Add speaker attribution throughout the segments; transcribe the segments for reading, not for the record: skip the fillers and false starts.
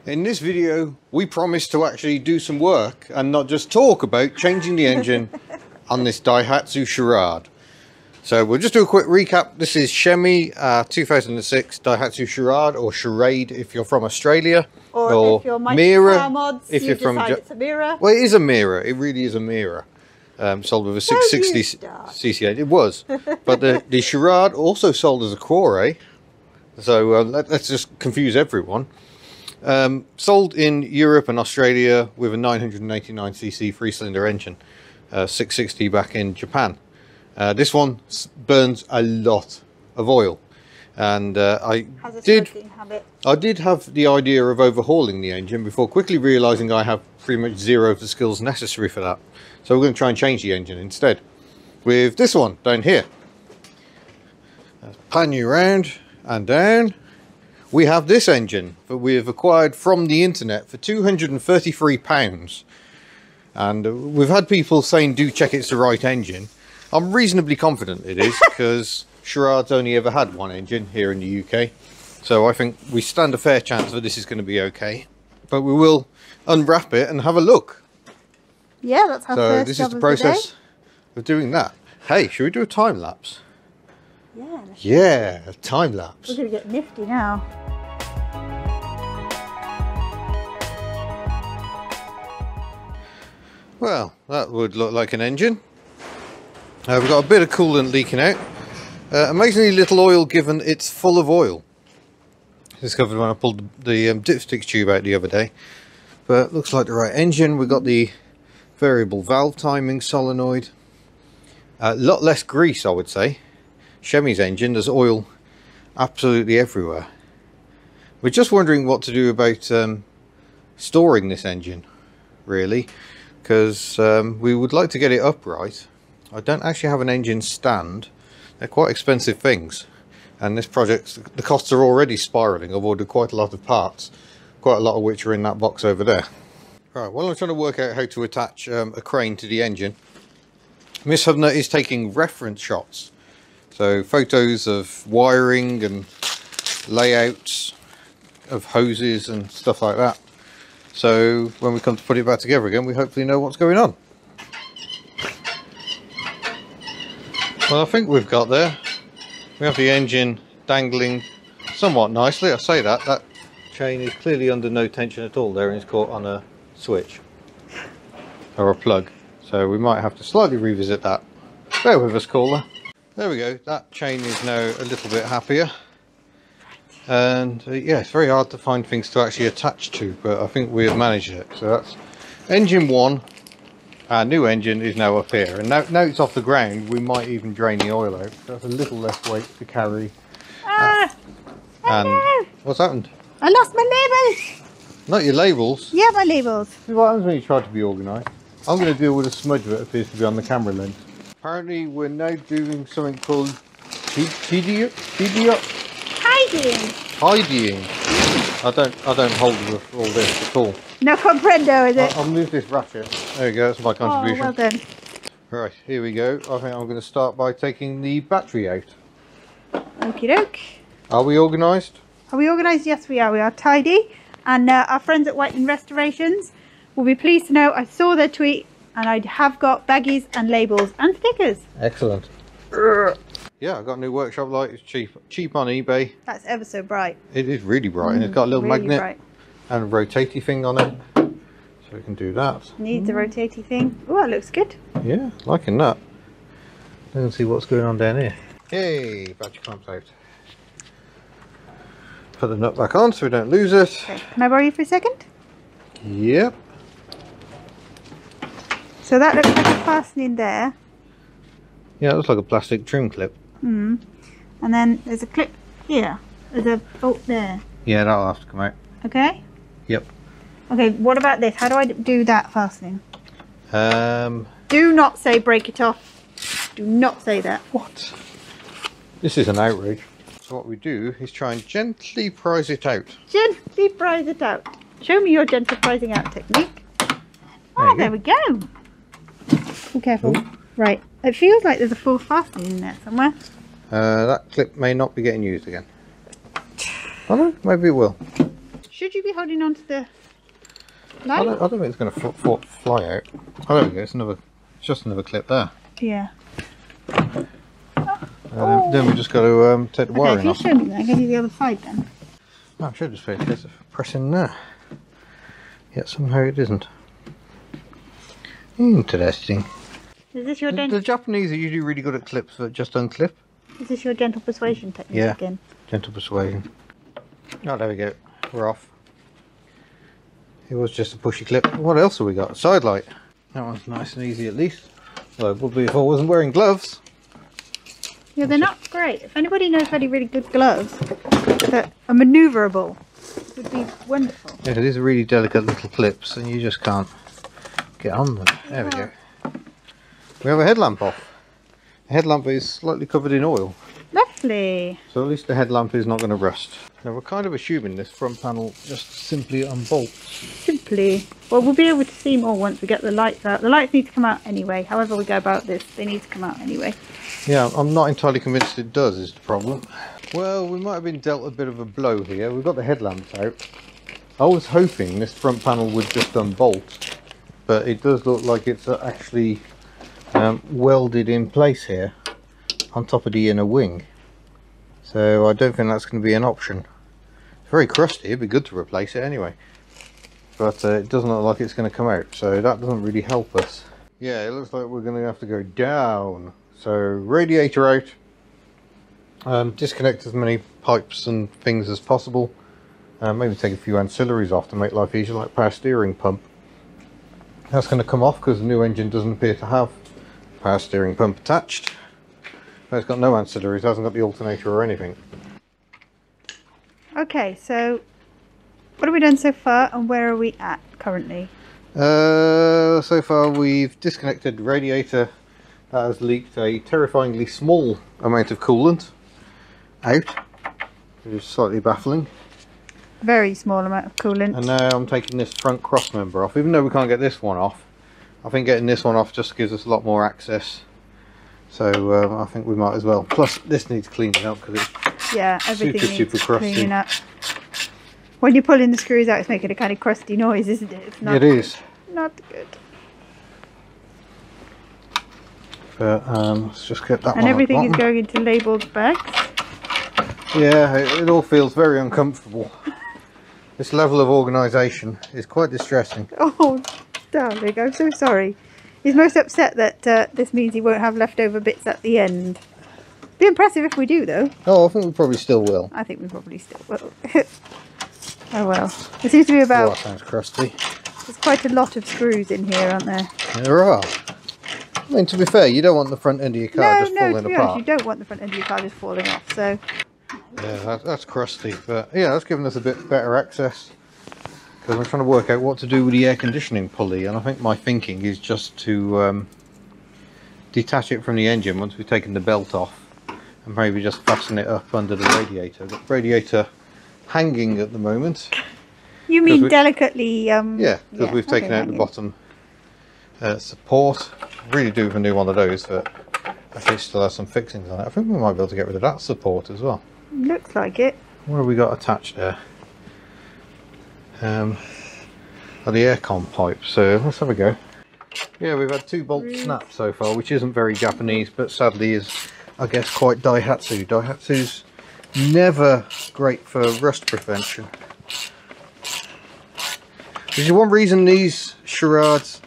Speaker 1: In this video, we promise to actually do some work and not just talk about changing the engine on this Daihatsu Charade. So we'll just do a quick recap. This is Chemi 2006 Daihatsu Charade, or Charade if you're from Australia,
Speaker 2: or if you're Mira mods, if you're from it's a Mira.
Speaker 1: Well, it is a Mira. It really is a Mira. Sold with a 660cc. It was, but the Charade also sold as a Core. So let's just confuse everyone. Sold in Europe and Australia with a 989cc 3-cylinder engine, 660 back in Japan. This one burns a lot of oil, and I did have the idea of overhauling the engine before quickly realizing I have pretty much zero of the skills necessary for that. So we're going to try and change the engine instead with this one down here. Let's pan you around and down. We have this engine that we have acquired from the internet for £233, and we've had people saying do check it's the right engine. I'm reasonably confident it is, because Charade's only ever had one engine here in the UK, so I think we stand a fair chance that this is going to be okay. But we will unwrap it and have a look.
Speaker 2: Yeah, that's how. So
Speaker 1: this is the process of doing that. Hey, should we do a time lapse?
Speaker 2: Yeah.
Speaker 1: Yeah, a time lapse.
Speaker 2: We're going to get nifty now.
Speaker 1: Well, that would look like an engine. We've got a bit of coolant leaking out. Amazingly little oil, given it's full of oil. Discovered when I pulled the dipstick tube out the other day. But looks like the right engine. We've got the variable valve timing solenoid. A lot less grease, I would say. Chemi's engine, there's oil absolutely everywhere. We're just wondering what to do about storing this engine, really, because we would like to get it upright. I don't actually have an engine stand. They're quite expensive things, and this project, the costs are already spiraling. I've ordered quite a lot of parts, quite a lot of which are in that box over there. Right, while I'm trying to work out how to attach a crane to the engine, Miss Hubnut is taking reference shots. So photos of wiring and layouts of hoses and stuff like that. So when we come to put it back together again, we hopefully know what's going on. Well, I think we've got there. We have the engine dangling somewhat nicely. I say that. That chain is clearly under no tension at all there, and it's caught on a switch or a plug. So we might have to slightly revisit that. Bear with us, caller. There we go, that chain is now a little bit happier, and yeah, it's very hard to find things to actually attach to, but I think we have managed it. So that's engine 1. Our new engine is now up here, and now it's off the ground, we might even drain the oil out. That's a little less weight to carry. And what's happened?
Speaker 2: I lost my labels!
Speaker 1: Not your labels?
Speaker 2: Yeah, my labels.
Speaker 1: See what happens when you try to be organised. I'm going to deal with a smudge that appears to be on the camera lens. Apparently we're now doing something called tidying. I don't hold with all this at all.
Speaker 2: No comprendo, is it?
Speaker 1: I'll move this ratchet. There we go, that's my contribution.
Speaker 2: Oh, well done.
Speaker 1: Right, here we go. I think I'm going to start by taking the battery out.
Speaker 2: Okie doke.
Speaker 1: Are we organised?
Speaker 2: Are we organised? Yes, we are. We are tidy. And our friends at Whitening Restorations will be pleased to know I saw their tweet, and I have got baggies and labels and stickers.
Speaker 1: Excellent. Yeah, I got a new workshop light. It's cheap on eBay.
Speaker 2: That's ever so bright.
Speaker 1: It is really bright, and it's got a little
Speaker 2: really
Speaker 1: magnet
Speaker 2: bright.
Speaker 1: and a rotatey thing on it, so we can do that.
Speaker 2: Needs a rotatey thing. Oh, that looks good.
Speaker 1: Yeah, liking that. Let's see what's going on down here. Hey, battery clamps out. Put the nut back on so we don't lose it.
Speaker 2: Okay. Can I borrow you for a second?
Speaker 1: Yep.
Speaker 2: So that looks like a fastening there.
Speaker 1: Yeah, it looks like a plastic trim clip.
Speaker 2: And then there's a clip here. There's a bolt there.
Speaker 1: Yeah, that'll have to come out.
Speaker 2: Okay?
Speaker 1: Yep.
Speaker 2: Okay, what about this? How do I do that fastening?
Speaker 1: Do
Speaker 2: not say break it off. Do not say that.
Speaker 1: What? This is an outrage. So what we do is try and gently prise it out.
Speaker 2: Gently prise it out. Show me your gentle prising out technique. Oh, there we go. Be careful. Ooh. Right. It feels like there's a full fastening in there somewhere.
Speaker 1: That clip may not be getting used again. Oh no, maybe it will.
Speaker 2: Should you be holding on to the
Speaker 1: I
Speaker 2: light?
Speaker 1: don't think it's going to fly out. Oh, there we go. It's just another clip there.
Speaker 2: Yeah.
Speaker 1: Then we just got to take the wiring
Speaker 2: Okay,
Speaker 1: off.
Speaker 2: if you show me that, I'll give you the other side then.
Speaker 1: Oh, I should just be able to press in there. Yet somehow it isn't. Interesting.
Speaker 2: Is this your
Speaker 1: The Japanese are usually really good at clips that just unclip.
Speaker 2: Is this your gentle persuasion technique again?
Speaker 1: Gentle persuasion. Oh, there we go. We're off. It was just a pushy clip. What else have we got? Side light. That one's nice and easy at least. Well, it would be if I wasn't wearing gloves.
Speaker 2: Yeah, they're not great. If anybody knows any really good gloves that are manoeuvrable, it would be wonderful.
Speaker 1: Yeah, it is really delicate little clips and you just can't get on them. There we go. We have a headlamp off. The headlamp is slightly covered in oil.
Speaker 2: Lovely.
Speaker 1: So at least the headlamp is not going to rust. Now we're kind of assuming this front panel just simply unbolts.
Speaker 2: Simply. Well, we'll be able to see more once we get the lights out. The lights need to come out anyway. However we go about this, they need to come out anyway.
Speaker 1: Yeah, I'm not entirely convinced it does is the problem. Well, we might have been dealt a bit of a blow here. We've got the headlamps out. I was hoping this front panel would just unbolt, but it does look like it's actually welded in place here on top of the inner wing. So I don't think that's going to be an option. It's very crusty, it'd be good to replace it anyway. But it doesn't look like it's going to come out, so that doesn't really help us. Yeah, it looks like we're going to have to go down. So radiator out, disconnect as many pipes and things as possible, maybe take a few ancillaries off to make life easier, like power steering pump. That's going to come off because the new engine doesn't appear to have power steering pump attached. But it's got no ancillaries, it hasn't got the alternator or anything.
Speaker 2: Okay, so what have we done so far and where are we at currently?
Speaker 1: So far we've disconnected the radiator. That has leaked a terrifyingly small amount of coolant out, which is slightly baffling.
Speaker 2: Very small amount of coolant.
Speaker 1: And now I'm taking this front cross member off, even though we can't get this one off. I think getting this one off just gives us a lot more access. So I think we might as well. Plus this needs cleaning up because it's
Speaker 2: everything
Speaker 1: super crusty.
Speaker 2: Cleaning up. When you're pulling the screws out, it's making a kind of crusty noise, isn't it? It's not
Speaker 1: it is.
Speaker 2: Not good.
Speaker 1: But let's just get that one.
Speaker 2: And everything is going into labelled bags.
Speaker 1: Yeah, it all feels very uncomfortable. This level of organisation is quite distressing.
Speaker 2: Oh, darling, I'm so sorry. He's most upset that this means he won't have leftover bits at the end. Be impressive if we do, though.
Speaker 1: Oh, I think we probably still will.
Speaker 2: I think we probably still will. Oh well. There seems to be about...
Speaker 1: Oh, that sounds crusty.
Speaker 2: There's quite a lot of screws in here, aren't there?
Speaker 1: There are. I mean, to be fair, you don't want the front end of your car just falling
Speaker 2: to be
Speaker 1: apart.
Speaker 2: honest, you don't want the front end of your car just falling off, so...
Speaker 1: Yeah, that's crusty, but yeah, that's given us a bit better access. Because I'm trying to work out what to do with the air conditioning pulley, and I think my thinking is just to detach it from the engine once we've taken the belt off, and maybe just fasten it up under the radiator. The radiator hanging at the moment.
Speaker 2: You mean delicately...
Speaker 1: yeah, because we've taken out the bottom support. Really do have a new one of those, but actually still has some fixings on it. I think we might be able to get rid of that support as well.
Speaker 2: Looks like it.
Speaker 1: What have we got attached there? The aircon pipe, so let's have a go. Yeah, we've had 2 bolts snapped so far, which isn't very Japanese, but sadly is, I guess, quite Daihatsu. Daihatsu's never great for rust prevention. Which is one reason these charades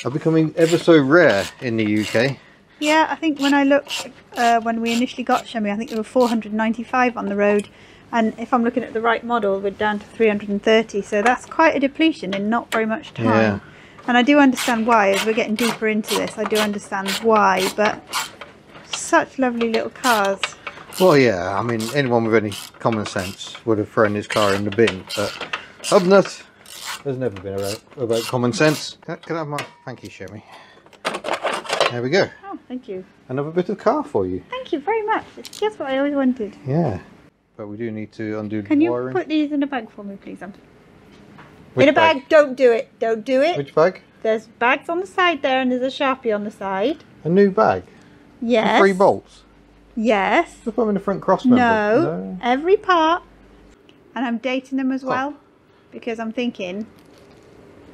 Speaker 1: are becoming ever so rare in the UK.
Speaker 2: Yeah, I think when I looked, when we initially got Shemmy, I think there were 495 on the road. And if I'm looking at the right model, we're down to 330. So that's quite a depletion in not very much time.
Speaker 1: Yeah.
Speaker 2: And I do understand why, as we're getting deeper into this, I do understand why. But such lovely little cars.
Speaker 1: Well, yeah, I mean, anyone with any common sense would have thrown his car in the bin. But Hubnut has never been about common sense. Can I have my... Thank you, Shemmy. There we go.
Speaker 2: Oh, thank you.
Speaker 1: Another bit of car for you.
Speaker 2: Thank you very much. It's just what I always wanted.
Speaker 1: Yeah. But we do need to undo the
Speaker 2: Can you
Speaker 1: wiring.
Speaker 2: put these in a bag for me, please?
Speaker 1: Which
Speaker 2: in a bag? Don't do it. Don't do it.
Speaker 1: Which bag?
Speaker 2: There's bags on the side there and there's a Sharpie on the side.
Speaker 1: A new bag?
Speaker 2: Yes.
Speaker 1: 3 bolts?
Speaker 2: Yes.
Speaker 1: Just put them in the front cross member.
Speaker 2: No. Every part. And I'm dating them as well. because I'm thinking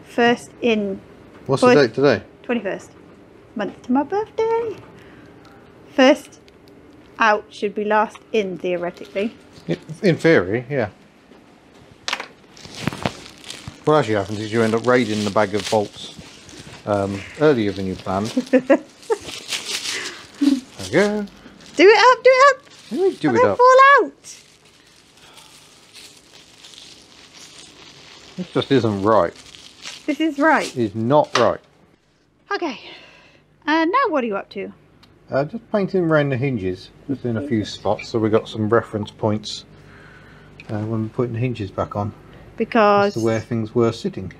Speaker 2: first in.
Speaker 1: What's the date today?
Speaker 2: 21st. Month to my birthday. First out should be last in, theoretically.
Speaker 1: In theory, yeah. What actually happens is you end up raiding the bag of bolts earlier than you planned. There we go.
Speaker 2: Do it up, do it up!
Speaker 1: Let me do it up.
Speaker 2: Fall out!
Speaker 1: This just isn't right.
Speaker 2: This is right.
Speaker 1: It is not right.
Speaker 2: Okay. And now what are you up to?
Speaker 1: Just painting around the hinges, just in a few spots, so we got some reference points when we're putting the hinges back on.
Speaker 2: Because...
Speaker 1: as to where things were sitting.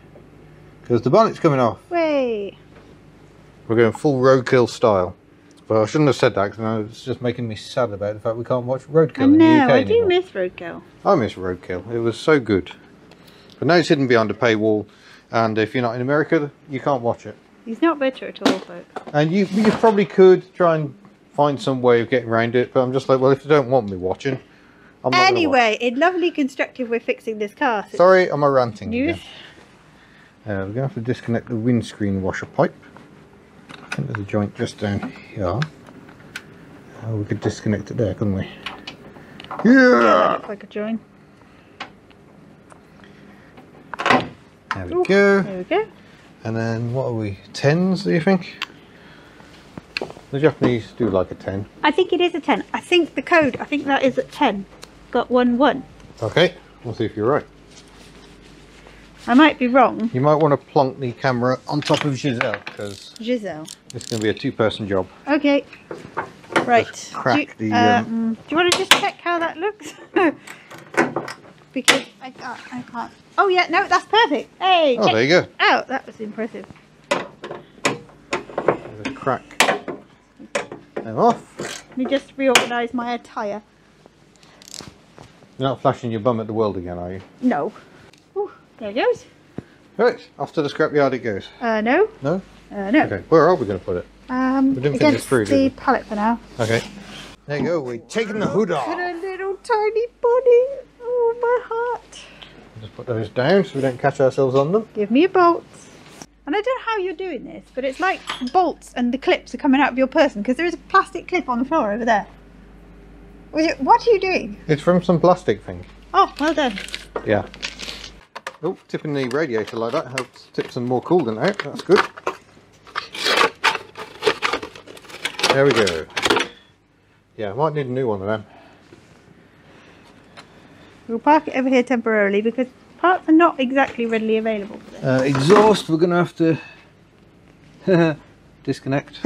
Speaker 1: Because the bonnet's coming off.
Speaker 2: Wait.
Speaker 1: We're going full roadkill style. Well, I shouldn't have said that because it's just making me sad about the fact we can't watch roadkill in the UK
Speaker 2: I do
Speaker 1: anymore.
Speaker 2: miss roadkill.
Speaker 1: I miss roadkill. It was so good. But now it's hidden behind a paywall, and if you're not in America, you can't watch it.
Speaker 2: He's not bitter at all, folk.
Speaker 1: And you probably could try and find some way of getting around it, but I'm just like, well, if you don't want me watching, I'm not
Speaker 2: anyway, in Lovely Constructive, we're fixing this car. So
Speaker 1: sorry, I'm a ranting
Speaker 2: news.
Speaker 1: again. We're going to have to disconnect the windscreen washer pipe. I think there's a joint just down here. We could disconnect it there, couldn't we?
Speaker 2: Yeah, that
Speaker 1: Yeah!
Speaker 2: looks like a join.
Speaker 1: There we go.
Speaker 2: There we go.
Speaker 1: And then, what are we? 10s, do you think? The Japanese do like a 10.
Speaker 2: I think it is a 10. I think the code, I think that is at 10. Got 1-1.
Speaker 1: Okay, we'll see if you're right.
Speaker 2: I might be wrong.
Speaker 1: You might want to plonk the camera on top of Giselle, because
Speaker 2: Giselle.
Speaker 1: it's going to be a two-person job.
Speaker 2: Okay. Right.
Speaker 1: Just crack
Speaker 2: do
Speaker 1: the...
Speaker 2: you want to just check how that looks? Because I can't. Oh yeah, no, that's perfect. Hey.
Speaker 1: Oh, there you go.
Speaker 2: Oh, that was impressive.
Speaker 1: There's a crack. Them off.
Speaker 2: Let me just reorganise my attire.
Speaker 1: You're not flashing your bum at the world again, are you?
Speaker 2: No. Ooh, there it goes.
Speaker 1: Right, off to the scrapyard it goes.
Speaker 2: No.
Speaker 1: No?
Speaker 2: No.
Speaker 1: Okay, where are we going to put it? We didn't think this
Speaker 2: Against
Speaker 1: through,
Speaker 2: the
Speaker 1: did we?
Speaker 2: pallet for now.
Speaker 1: Okay. There you go, we're taking the hood off.
Speaker 2: Got a little tiny body. Oh, my heart.
Speaker 1: Just put those down so we don't catch ourselves on them.
Speaker 2: Give me your bolts. And I don't know how you're doing this, but it's like bolts and the clips are coming out of your person because there is a plastic clip on the floor over there. What are you doing?
Speaker 1: It's from some plastic thing.
Speaker 2: Oh, well done.
Speaker 1: Yeah. Oh, tipping the radiator like that helps tip some more coolant out. That's good. There we go. Yeah, I might need a new one of them.
Speaker 2: We'll park it over here temporarily because parts are not exactly readily available for this.
Speaker 1: Exhaust, we're going to have to disconnect.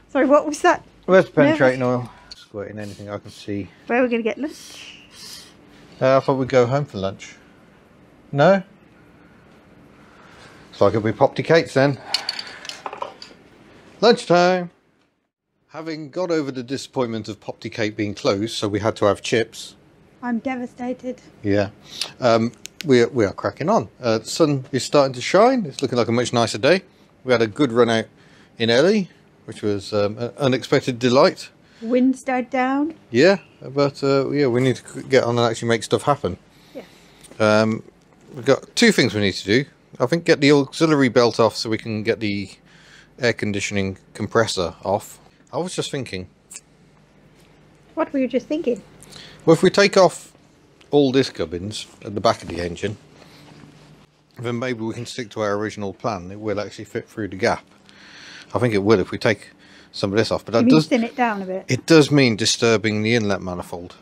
Speaker 2: Sorry, what was that?
Speaker 1: Where's the penetrating oil? Squirting anything I can see.
Speaker 2: Where are we going to get lunch?
Speaker 1: I thought we'd go home for lunch. No? Looks like it'll be Popty Kate's then. Lunchtime! Having got over the disappointment of Popty Kate being closed, so we had to have chips.
Speaker 2: I'm devastated.
Speaker 1: Yeah. We are cracking on. The sun is starting to shine. It's looking like a much nicer day. We had a good run out in Ellie, which was an unexpected delight.
Speaker 2: Wind died down.
Speaker 1: Yeah, but yeah, we need to get on and actually make stuff happen.
Speaker 2: Yeah.
Speaker 1: We've got two things we need to do. I think get the auxiliary belt off so we can get the air conditioning compressor off. I was just thinking.
Speaker 2: What were you just thinking?
Speaker 1: Well, if we take off all disc gubbins at the back of the engine, then maybe we can stick to our original plan. It will actually fit through the gap. I think it will if we take some of this off. But that does
Speaker 2: thin it down a bit.
Speaker 1: It does mean disturbing the inlet manifold.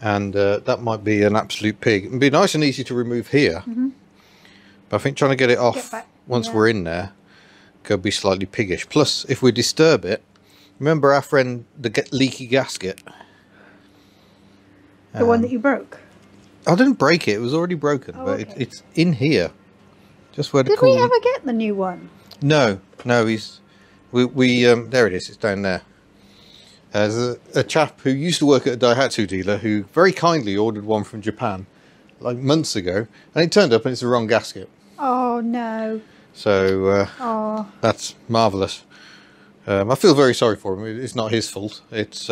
Speaker 1: And that might be an absolute pig. It'd be nice and easy to remove here. But I think trying to get it off once we're in there could be slightly piggish. Plus, if we disturb it, remember our friend, the leaky gasket?
Speaker 2: The one that you broke?
Speaker 1: I didn't break it. It was already broken.
Speaker 2: Oh,
Speaker 1: but
Speaker 2: okay.
Speaker 1: it's in here. Just where the
Speaker 2: Did we ever get the new one?
Speaker 1: No. He's... there it is. It's down there. There's a chap who used to work at a Daihatsu dealer who very kindly ordered one from Japan like months ago, and it turned up and it's the wrong gasket.
Speaker 2: Oh no.
Speaker 1: So that's marvellous. I feel very sorry for him. It's not his fault. It's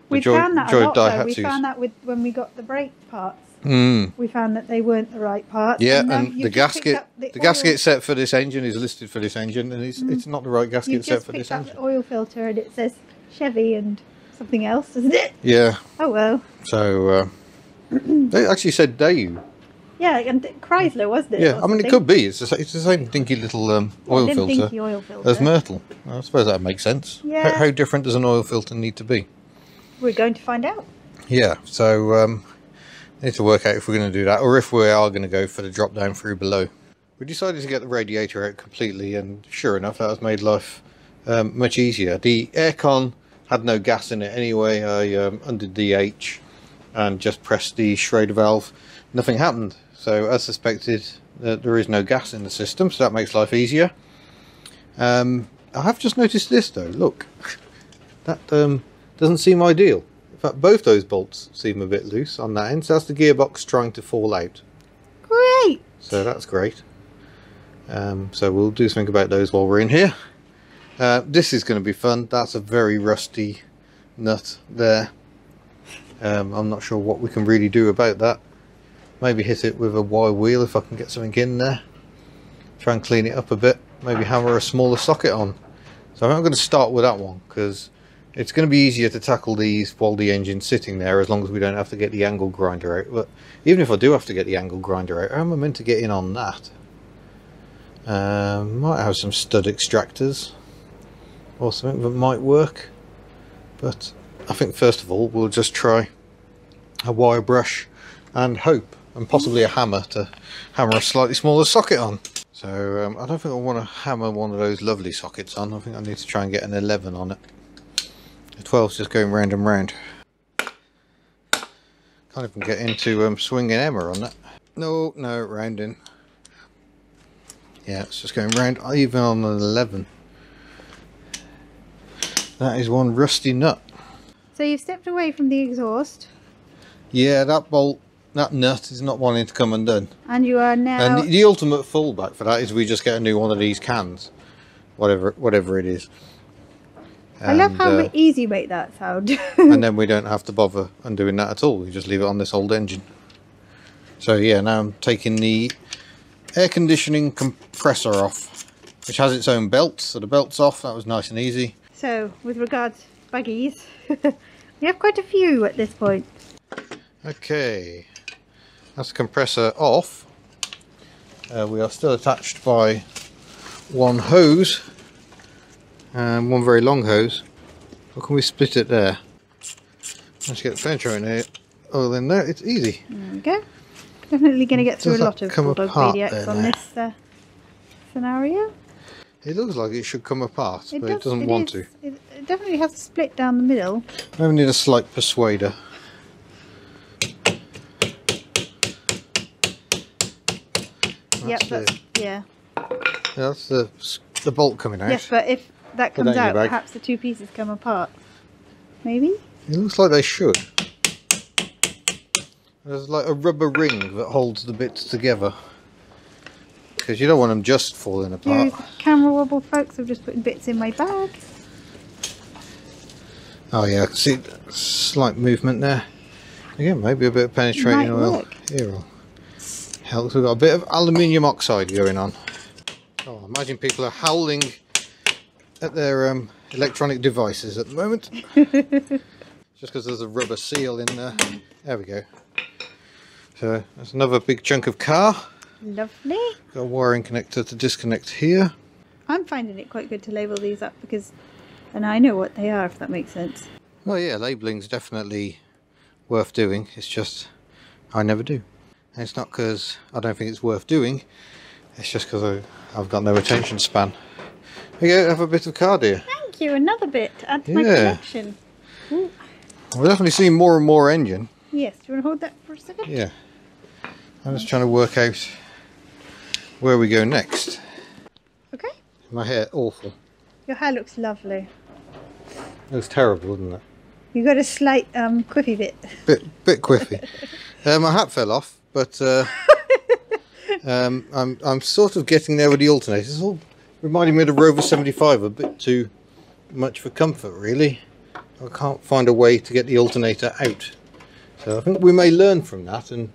Speaker 2: we found that a lot though. We found that when we got the brake parts. we found that they weren't the right parts.
Speaker 1: Yeah,
Speaker 2: and
Speaker 1: and the gasket set for this engine is listed for this engine, and it's not the right gasket set for this engine.
Speaker 2: The oil filter, and it says Chevy and something else, doesn't it?
Speaker 1: Yeah.
Speaker 2: Oh well.
Speaker 1: So they actually said Daewoo.
Speaker 2: Yeah, and Chrysler, wasn't it?
Speaker 1: Yeah, I mean it could be. It's the same dinky little oil filter as Myrtle. I suppose that makes sense.
Speaker 2: Yeah.
Speaker 1: How different does an oil filter need to be?
Speaker 2: We're going to find out.
Speaker 1: Yeah. So need to work out if we're going to do that, or if we are going to go for the drop down through below. We decided to get the radiator out completely, and sure enough, that has made life much easier. The aircon had no gas in it anyway. I undid the H and just pressed the Charade valve. Nothing happened. So as suspected, there is no gas in the system, so that makes life easier. I have just noticed this though. Look, that doesn't seem ideal. In fact, both those bolts seem a bit loose on that end, so that's the gearbox trying to fall out.
Speaker 2: Great!
Speaker 1: So that's great. So we'll do something about those while we're in here. This is going to be fun. That's a very rusty nut there. I'm not sure what we can really do about that. Maybe hit it with a Y wheel if I can get something in there. Try and clean it up a bit. Maybe hammer a smaller socket on. So I'm going to start with that one, because it's going to be easier to tackle these while the engine's sitting there, as long as we don't have to get the angle grinder out. But even if I do have to get the angle grinder out, how am I meant to get in on that? Might have some stud extractors or something that might work. But I think first of all we'll just try a wire brush and hope, and possibly a hammer to hammer a slightly smaller socket on. So I don't think I want to hammer one of those lovely sockets on. I think I need to try and get an 11 on it. The 12's just going round and round. Can't even get into swinging Emma on that. No, rounding. Yeah, it's just going round, even on an 11. That is one rusty nut.
Speaker 2: So you've stepped away from the exhaust.
Speaker 1: Yeah, that bolt, that nut is not wanting to come undone.
Speaker 2: And you are now...
Speaker 1: And the ultimate fallback for that is we just get a new one of these cans. Whatever it is.
Speaker 2: I love how easy you make that sound.
Speaker 1: And then we don't have to bother undoing that at all. We just leave it on this old engine. So yeah, now I'm taking the air conditioning compressor off, which has its own belt. So the belt's off. That was nice and easy. So
Speaker 2: with regards to buggies, we have quite a few at this point.
Speaker 1: Okay, that's the compressor off. We are still attached by one hose, and one very long hose. How can we split it there? Let's get the penetrator in there. Oh, then there, it's easy.
Speaker 2: There we go. Definitely going to get through a lot of Bulldog VDX on this scenario.
Speaker 1: It looks like it should come apart, but it doesn't want to.
Speaker 2: It definitely has a split down the middle.
Speaker 1: Maybe need a slight persuader.
Speaker 2: Yeah.
Speaker 1: That's the bolt coming out.
Speaker 2: Yes, but if that comes out, perhaps the two pieces come apart. Maybe?
Speaker 1: It looks like they should. There's like a rubber ring that holds the bits together, because you don't want them just falling apart.
Speaker 2: Camera wobble, folks. I'm just putting bits in my bag.
Speaker 1: Oh yeah, I can see slight movement there. Again, maybe a bit of penetrating oil here will help. We've got a bit of aluminium oxide going on. Oh, I imagine people are howling at their electronic devices at the moment. Just because there's a rubber seal in there. There we go. So that's another big chunk of car.
Speaker 2: Lovely.
Speaker 1: Got a wiring connector to disconnect here.
Speaker 2: I'm finding it quite good to label these up because then I know what they are, if that makes sense.
Speaker 1: Well, yeah, labelling's definitely worth doing. It's just I never do. And it's not because I don't think it's worth doing. It's just because I've got no attention span. Here you go, have a bit of car, dear.
Speaker 2: Thank you, another bit to add to my collection. Ooh.
Speaker 1: We're definitely seeing more and more engine.
Speaker 2: Yes, do you want to hold that for a second?
Speaker 1: Yeah. I'm just trying to work out where we go next.
Speaker 2: Okay.
Speaker 1: My hair, awful.
Speaker 2: Your hair looks lovely.
Speaker 1: It was terrible, didn't it?
Speaker 2: You got a slight quiffy bit.
Speaker 1: Bit quiffy. My hat fell off, but I'm sort of getting there with the alternator. It's all reminding me of the Rover 75, a bit too much for comfort, really. I can't find a way to get the alternator out. So I think we may learn from that and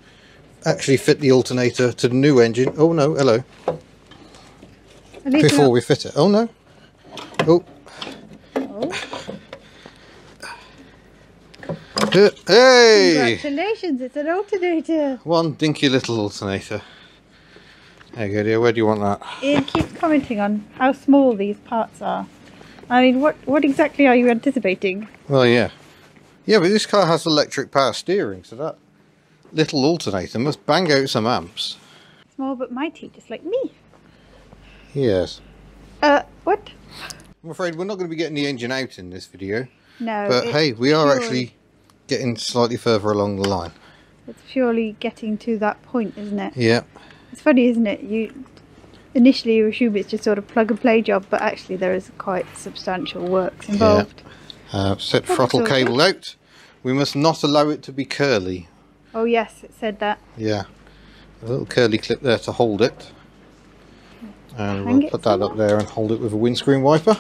Speaker 1: actually fit the alternator to the new engine. Oh no, hello.
Speaker 2: At least
Speaker 1: Before we fit it. Oh no. Oh. Hey!
Speaker 2: Congratulations, it's an alternator.
Speaker 1: One dinky little alternator. There you go, dear. Where do you want that?
Speaker 2: Ian keeps commenting on how small these parts are. I mean, what exactly are you anticipating?
Speaker 1: Well, yeah. Yeah, but this car has electric power steering, so that little alternator must bang out some amps.
Speaker 2: Small but mighty, just like me.
Speaker 1: Yes.
Speaker 2: What?
Speaker 1: I'm afraid we're not going to be getting the engine out in this video.
Speaker 2: No.
Speaker 1: But hey, we are actually getting slightly further along the line.
Speaker 2: It's purely getting to that point, isn't it?
Speaker 1: Yeah.
Speaker 2: It's funny, isn't it? Initially you assume it's just sort of plug and play job, but actually there is quite substantial works involved.
Speaker 1: Yeah. Set throttle cable out. We must not allow it to be curly.
Speaker 2: Oh yes, it said that.
Speaker 1: Yeah. A little curly clip there to hold it. And we'll put that up there and hold it with a windscreen wiper.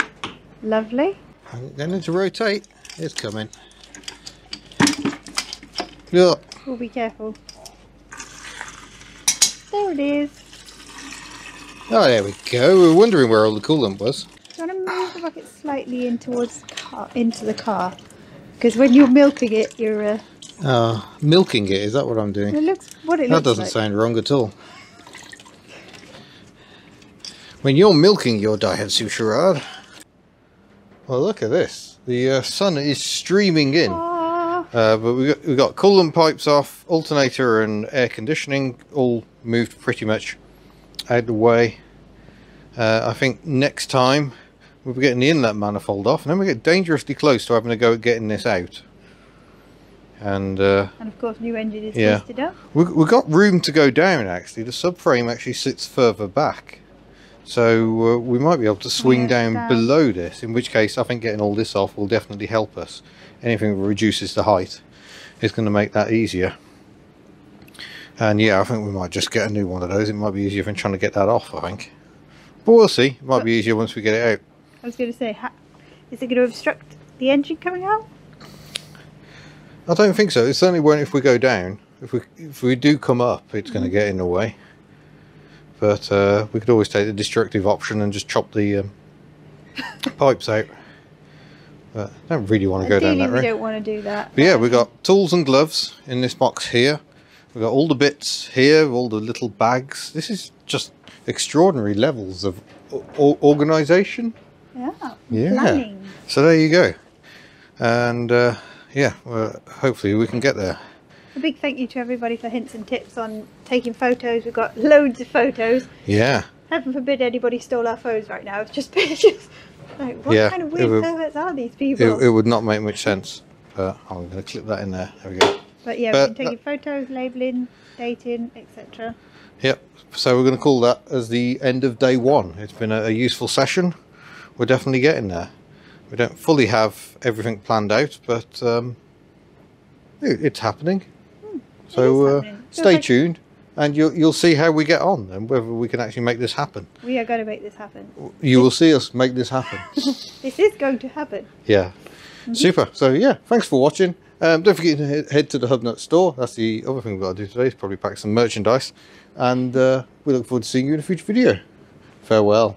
Speaker 2: Lovely.
Speaker 1: And then to rotate. It's coming. Yeah.
Speaker 2: We'll be careful. There it is.
Speaker 1: Oh, there we go. We were wondering where all the coolant was.
Speaker 2: Do you want to move the bucket slightly in towards into the car? Because when you're milking it, you're...
Speaker 1: milking it, is that what I'm doing?
Speaker 2: It looks what it
Speaker 1: that
Speaker 2: looks
Speaker 1: doesn't
Speaker 2: like.
Speaker 1: sound wrong at all. When you're milking your Daihatsu Charade. Well, look at this. The sun is streaming in. But we got coolant pipes off, alternator and air conditioning all moved pretty much out of the way. I think next time we'll be getting the inlet manifold off, and then we get dangerously close to having to go getting this out. And
Speaker 2: of course, new engine is twisted up.
Speaker 1: We've got room to go down. Actually, the subframe actually sits further back. So we might be able to swing down below this, in which case I think getting all this off will definitely help us. Anything that reduces the height is going to make that easier. And yeah, I think we might just get a new one of those. It might be easier than trying to get that off, I think. But we'll see. It might be easier once we get it out.
Speaker 2: I was going to say, is it going to obstruct the engine coming out?
Speaker 1: I don't think so. It certainly won't if we go down. If we do come up, it's going to get in the way. But we could always take the destructive option and just chop the pipes out. But I don't really want to go down that road.
Speaker 2: We don't want to do that.
Speaker 1: But yeah, we've got tools and gloves in this box here. We've got all the bits here, all the little bags. This is just extraordinary levels of organisation.
Speaker 2: Yeah.
Speaker 1: Planning. So there you go. And yeah, well, hopefully we can get there.
Speaker 2: A big thank you to everybody for hints and tips on taking photos. We've got loads of photos.
Speaker 1: Yeah.
Speaker 2: Heaven forbid anybody stole our phones right now. It's just pictures. Like, what kind of weird perverts are these people?
Speaker 1: It would not make much sense. But I'm going to clip that in there. There we go.
Speaker 2: But yeah, we've been taking photos, labelling, dating, etc.
Speaker 1: Yep. So we're going to call that as the end of day one. It's been a useful session. We're definitely getting there. We don't fully have everything planned out, but it's happening. So stay tuned, and you'll see how we get on and whether we can actually make this happen.
Speaker 2: We are going to make this happen.
Speaker 1: You will see us make this happen.
Speaker 2: This is going to happen.
Speaker 1: Yeah. Super. So yeah, thanks for watching. Don't forget to head to the Hubnut store. That's the other thing we've got to do today, is probably pack some merchandise. And we look forward to seeing you in a future video. Farewell.